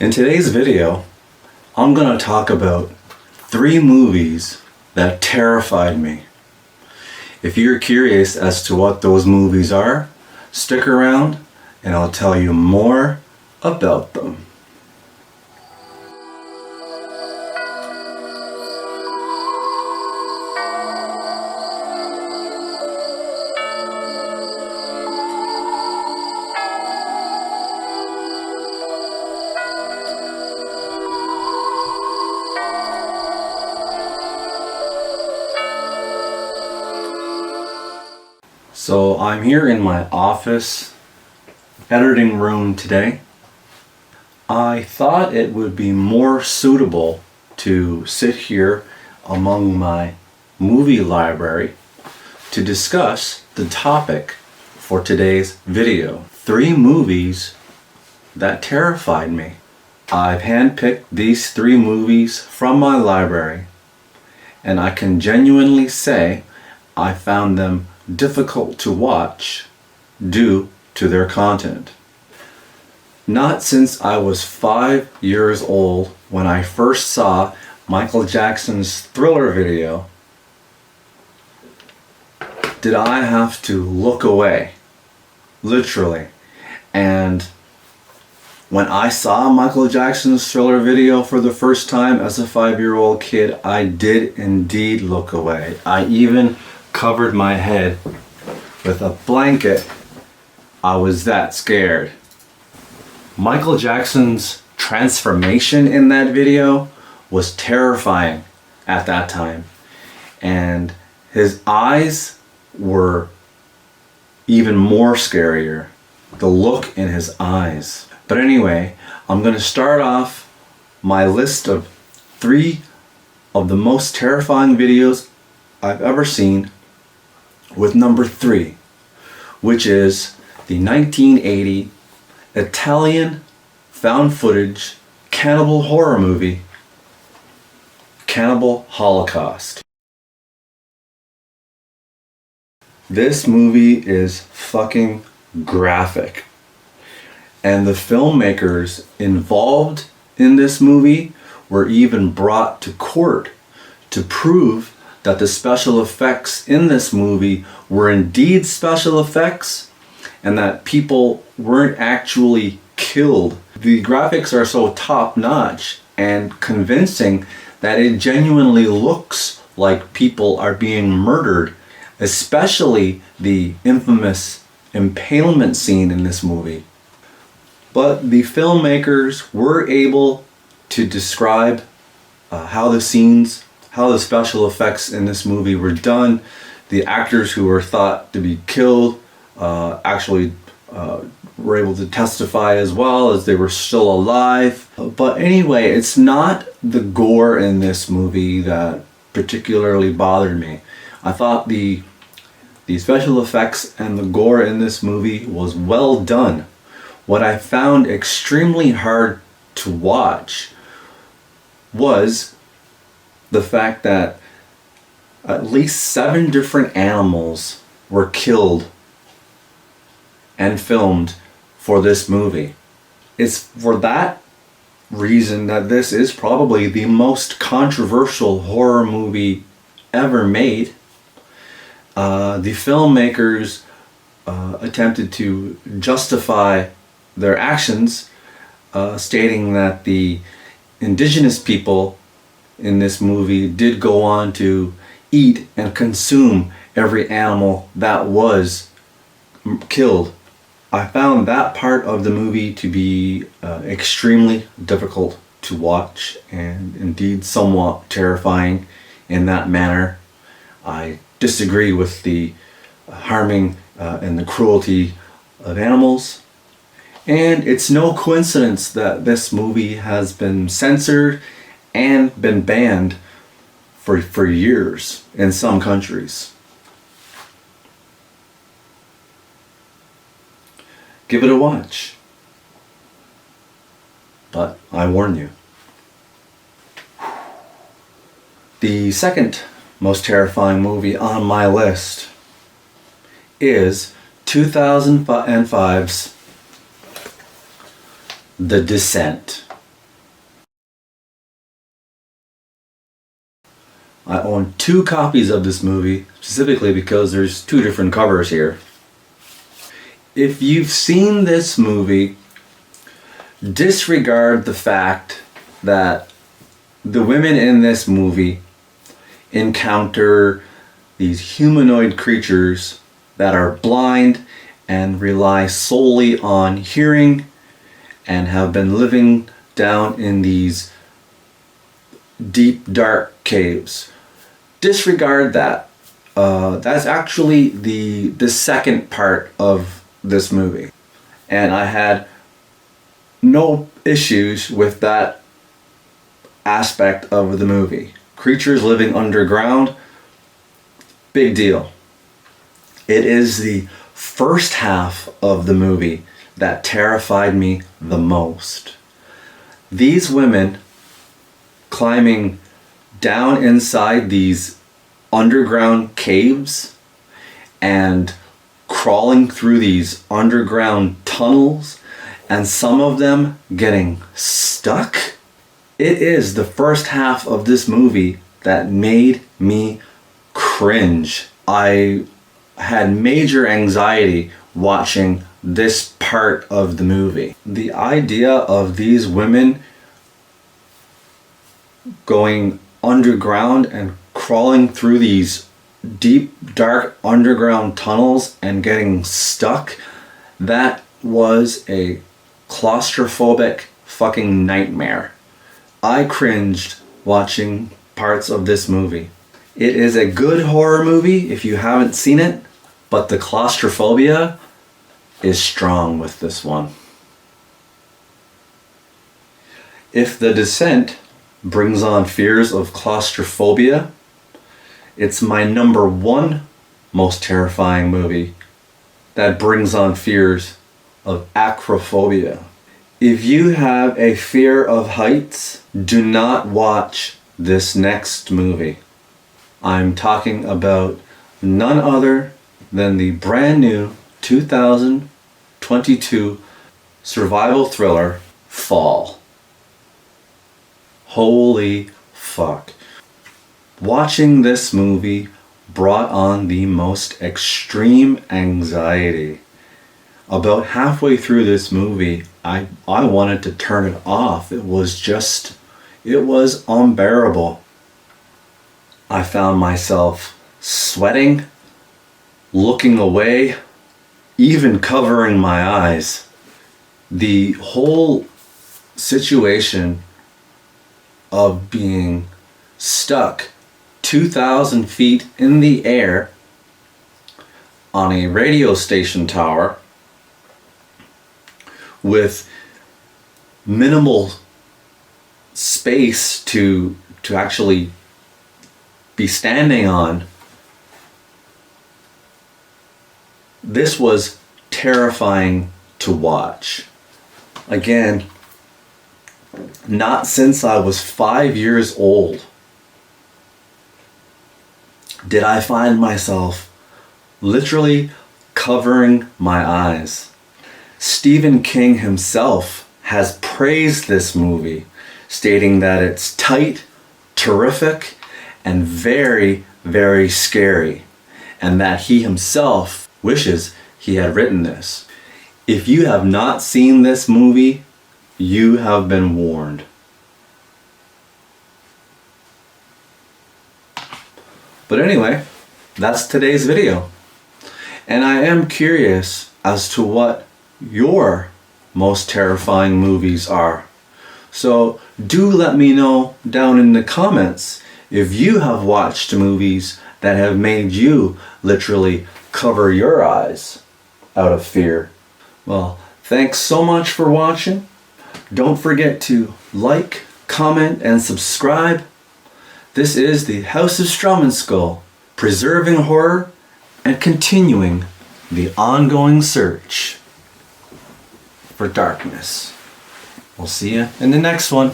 In today's video, I'm going to talk about 3 movies that terrified me. If you're curious as to what those movies are, stick around and I'll tell you more about them. So I'm here in my office editing room today. I thought it would be more suitable to sit here among my movie library to discuss the topic for today's video. 3 movies that terrified me. I've handpicked these 3 movies from my library, and I can genuinely say I found them difficult to watch due to their content. Not since I was 5 years old when I first saw Michael Jackson's Thriller video did I have to look away, literally. And when I saw Michael Jackson's Thriller video for the first time as a 5-year-old kid, I did indeed look away. I even covered my head with a blanket. I was that scared. Michael Jackson's transformation in that video was terrifying at that time, and his eyes were even more scarier. The look in his eyes. But anyway, I'm going to start off my list of 3 of the most terrifying videos I've ever seen with number 3, which is the 1980 Italian found footage cannibal horror movie, Cannibal Holocaust. This movie is fucking graphic, and the filmmakers involved in this movie were even brought to court to prove that the special effects in this movie were indeed special effects and that people weren't actually killed. The graphics are so top-notch and convincing that it genuinely looks like people are being murdered, especially the infamous impalement scene in this movie. But the filmmakers were able to describe how the special effects in this movie were done. The actors who were thought to be killed actually were able to testify as well, as they were still alive. But anyway, it's not the gore in this movie that particularly bothered me. I thought the special effects and the gore in this movie was well done. What I found extremely hard to watch was the fact that at least 7 different animals were killed and filmed for this movie. It's for that reason that this is probably the most controversial horror movie ever made. The filmmakers attempted to justify their actions, stating that the indigenous people in this movie did go on to eat and consume every animal that was killed. I found that part of the movie to be extremely difficult to watch and indeed somewhat terrifying in that manner. I disagree with the harming and the cruelty of animals. And it's no coincidence that this movie has been censored and been banned for years in some countries. Give it a watch. But I warn you. The second most terrifying movie on my list is 2005's The Descent. I own 2 copies of this movie, specifically because there's 2 different covers here. If you've seen this movie, disregard the fact that the women in this movie encounter these humanoid creatures that are blind and rely solely on hearing and have been living down in these deep, dark caves. Disregard that. That's actually the second part of this movie. And I had no issues with that aspect of the movie. Creatures living underground, big deal. It is the first half of the movie that terrified me the most. These women climbing down inside these underground caves and crawling through these underground tunnels, and some of them getting stuck. It is the first half of this movie that made me cringe. I had major anxiety watching this part of the movie. The idea of these women going underground and crawling through these deep, dark underground tunnels and getting stuck, that was a claustrophobic fucking nightmare. I cringed watching parts of this movie. It is a good horror movie if you haven't seen it, but the claustrophobia is strong with this one. If The Descent brings on fears of claustrophobia, it's my number 1 most terrifying movie that brings on fears of acrophobia. If you have a fear of heights, do not watch this next movie. I'm talking about none other than the brand new 2022 survival thriller, Fall. Holy fuck. Watching this movie brought on the most extreme anxiety. About halfway through this movie, I wanted to turn it off. It was unbearable. I found myself sweating, looking away, even covering my eyes. The whole situation of being stuck 2,000 feet in the air on a radio station tower with minimal space to actually be standing on. This was terrifying to watch. Again, not since I was 5 years old did I find myself literally covering my eyes. Stephen King himself has praised this movie, stating that it's tight, terrific, and very, very scary, and that he himself wishes he had written this. If you have not seen this movie, you have been warned. But anyway, that's today's video. And I am curious as to what your most terrifying movies are. So do let me know down in the comments if you have watched movies that have made you literally cover your eyes out of fear. Well, thanks so much for watching. Don't forget to like, comment, and subscribe. This is the House of Strum and Skull, preserving horror and continuing the ongoing search for darkness. We'll see you in the next one.